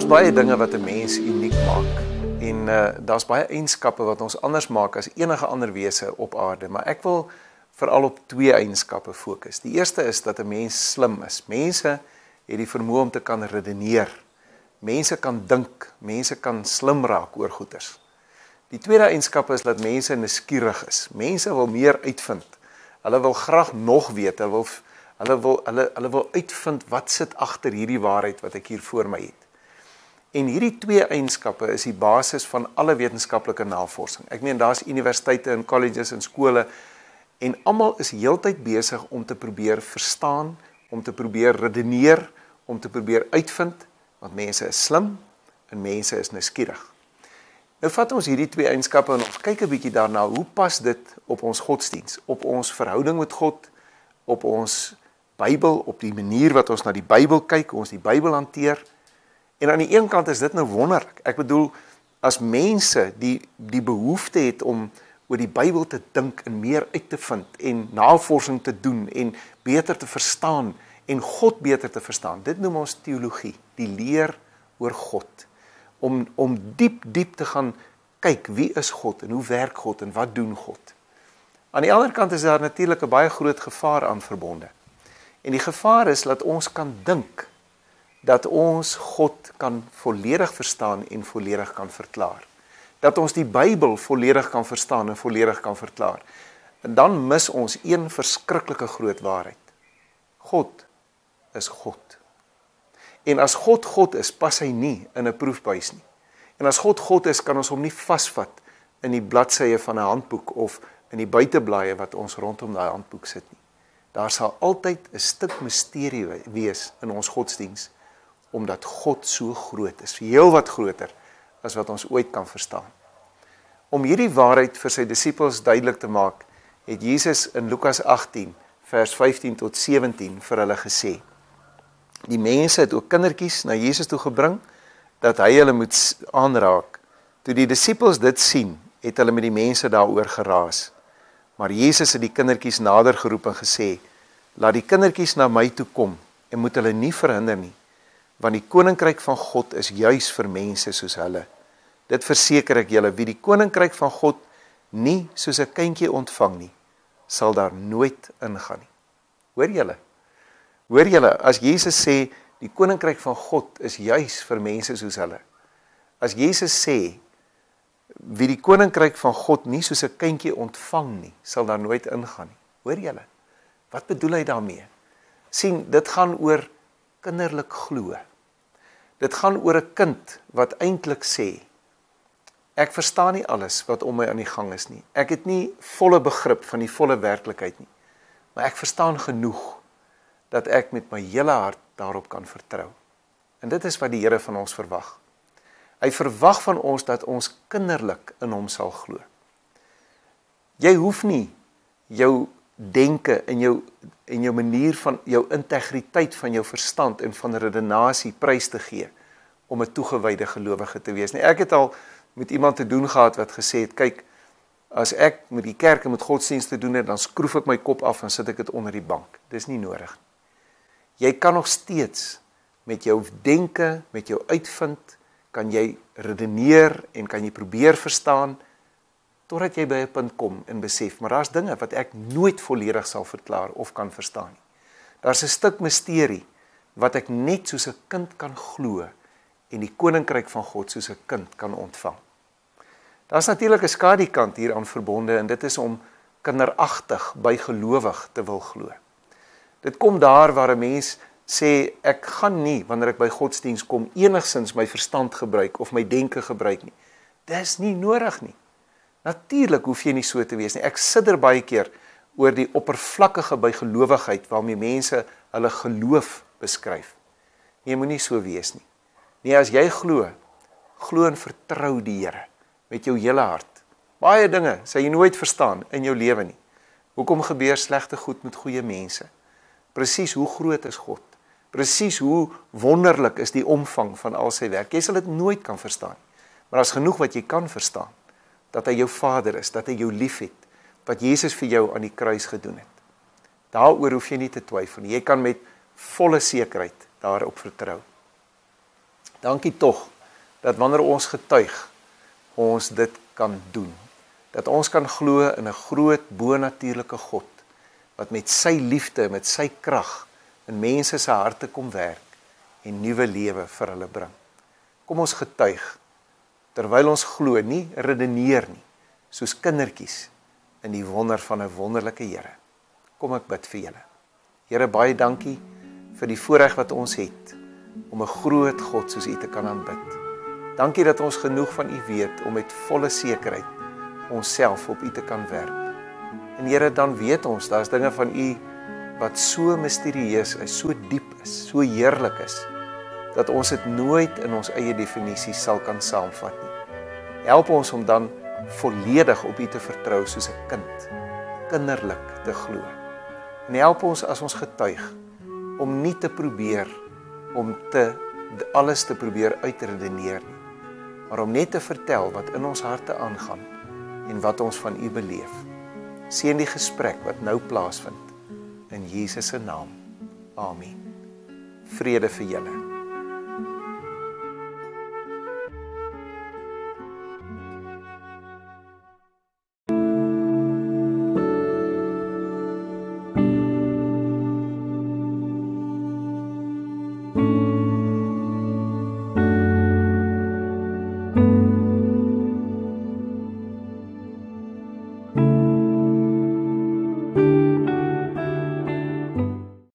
Daar's baie dinge wat 'n mens uniek maak. En daar's baie eienskappe wat ons anders maak as enige ander wese op aarde, maar ek wil veral op twee eienskappe fokus. Die eerste is dat 'n mens slim is. Mense het die vermoë om te kan redeneer. Mense kan dink, mense kan slim raak oor goeters. Die tweede eienskap is dat mense nuuskierig is. Mense wil meer uitvind. Hulle wil graag nog weet. Hulle wil uitvind wat sit agter hierdie waarheid wat ek hier voor my het. En hierdie twee eienskappe is die basis van alle wetenskaplike navorsing. Ek meen, daar's universiteite en colleges en skole en almal is heeltyd besig om te probeer verstaan, om te probeer redeneer, om te probeer uitvind, want mense is slim en mense is nuuskierig. Nou vat ons hierdie twee eienskappe en ons kyk 'n bietjie daarna, hoe pas dit op ons godsdiens, op ons verhouding met God, op ons Bybel, op die manier wat ons na die Bybel kyk, hoe ons die Bybel hanteer. En aan die een kant is dit nou wonderlik. Ek bedoel, as mense die behoefte het om oor die Bybel te dink en meer uit te vind en navorsing te doen en beter te verstaan en God beter te verstaan. Dit noem ons teologie, die leer oor God. Om diep te gaan kyk, wie is God en hoe werk God en wat doen God. Aan die ander kant is daar natuurlik 'n baie groot gevaar aan verbonde. En die gevaar is dat ons kan dink dat ons God kan volledig verstaan en volledig kan verklaar. Dat ons die Bybel volledig kan verstaan en volledig kan verklaar. En dan mis ons een verskriklike groot waarheid. God is God. En as God God is, pas hy nie in 'n proefbuis nie. En as God God is, kan ons hom nie vasvat in die bladsye van 'n handboek of in die buiteblaaie wat ons rondom daai handboek sit nie. Daar sal altyd 'n stuk misterie wees in ons godsdiens, omdat God so groot is, heel wat groter as wat ons ooit kan verstaan. Om hierdie waarheid vir sy disippels duidelik te maak, het Jesus in Lukas 18, vers 15 tot 17 vir hulle gesê. Die mense het ook kindertjies na Jesus toe gebring, dat hy hulle moet aanraak. Toe die disippels dit sien, het hulle met die mense daaroor geraas. Maar Jesus het die kindertjies nader geroep en gesê, laat die kindertjies na my toe kom, en moet hulle nie verhinder nie, want die koninkryk van God is juis vir mense soos hulle. Dit verseker ek julle, wie die koninkryk van God nie soos 'n kindjie ontvang nie, sal daar nooit ingaan nie. Hoor julle? Hoor julle, as Jesus sê, die koninkryk van God is juis vir mense soos hulle. As Jesus sê, wie die koninkryk van God nie soos 'n kindjie ontvang nie, sal daar nooit ingaan nie. Hoor julle? Wat bedoel hy daarmee? Sien, dit gaan oor kinderlik glo. Dit gaan oor 'n kind wat eintlik sê, ek verstaan nie alles wat om my aan die gang is nie. Ek het nie volle begrip van die volle werklikheid nie. Maar ek verstaan genoeg dat ek met my hele hart daarop kan vertrou. En dit is wat die Here van ons verwag. Hy verwag van ons dat ons kinderlik in hom sal glo. Jy hoef nie jou denke en jou manier van jou integriteit van jou verstand en van redenasie prys te gee om 'n toegewyde gelowige te wees nie. Ek het al met iemand te doen gehad wat gesê het, kyk, as ek met die kerk en met godsdienst te doen het, dan skroef ek my kop af en sit ek dit onder die bank. Dis nie nodig. Jy kan nog steeds met jou denke, met jou uitvind, kan jy redeneer en kan jy probeer verstaan, totdat jy by 'n punt kom en besef, maar daar's dinge wat ek nooit volledig sal verklaar of kan verstaan nie. Daar's 'n stuk misterie wat ek net soos 'n kind kan glo en die koninkryk van God soos 'n kind kan ontvang. Daar's natuurlik 'n skadukant hier aan verbonde en dit is om kinderagtig bygelowig te wil glo. Dit kom daar waar 'n mens sê, ek gaan nie, wanneer ek by godsdienst kom, enigsins my verstand gebruik of my denke gebruik nie. Dis nie nodig nie. Natuurlik hoef jy nie so te wees nie. Ek sit er baie keer oor die oppervlakkige bygelowigheid waarmee mense hulle geloof beskryf. Jy moet nie so wees nie. Nee, as jy glo en vertrou die Here met jou hele hart. Baie dinge sal jy nooit verstaan in jou lewe nie. Hoekom gebeur slegte goed met goeie mense? Presies hoe groot is God? Presies hoe wonderlik is die omvang van al sy werk? Jy sal dit nooit kan verstaan. Maar as genoeg wat jy kan verstaan, dat hy jou Vader is, dat hy jou lief het, wat Jesus vir jou aan die kruis gedoen het. Daaroor hoef jy nie te twyfel nie. Jy kan met volle sekerheid daarop vertrou. Dankie tog dat wanneer ons getuig, ons dit kan doen. Dat ons kan glo in 'n groot bonatuurlike God wat met sy liefde, met sy krag in mense se harte kom werk en nuwe lewe vir hulle bring. Kom ons getuig terwyl ons glo, nie redeneer nie, soos kindertjies in die wonder van 'n wonderlike Here. Kom ek bid vir julle. Here, baie dankie vir die voorreg wat ons het om 'n groot God soos U te kan aanbid. Dankie dat ons genoeg van U weet om met volle sekerheid onsself op U te kan werp. En Here, dan weet ons, daar's dinge van U wat so misterieus is, so diep is, so heerlik is, dat ons dit nooit in ons eie definisie sal kan saamvat nie. Help ons om dan volledig op U te vertrou soos 'n kind, kinderlik te glo. En help ons as ons getuig, om nie te probeer, om alles te probeer uitredeneer nie, maar om net te vertel wat in ons harte aangaan, en wat ons van U beleef. Seën die gesprek wat nou plaasvind, in Jesus se naam. Amen. Vrede vir julle.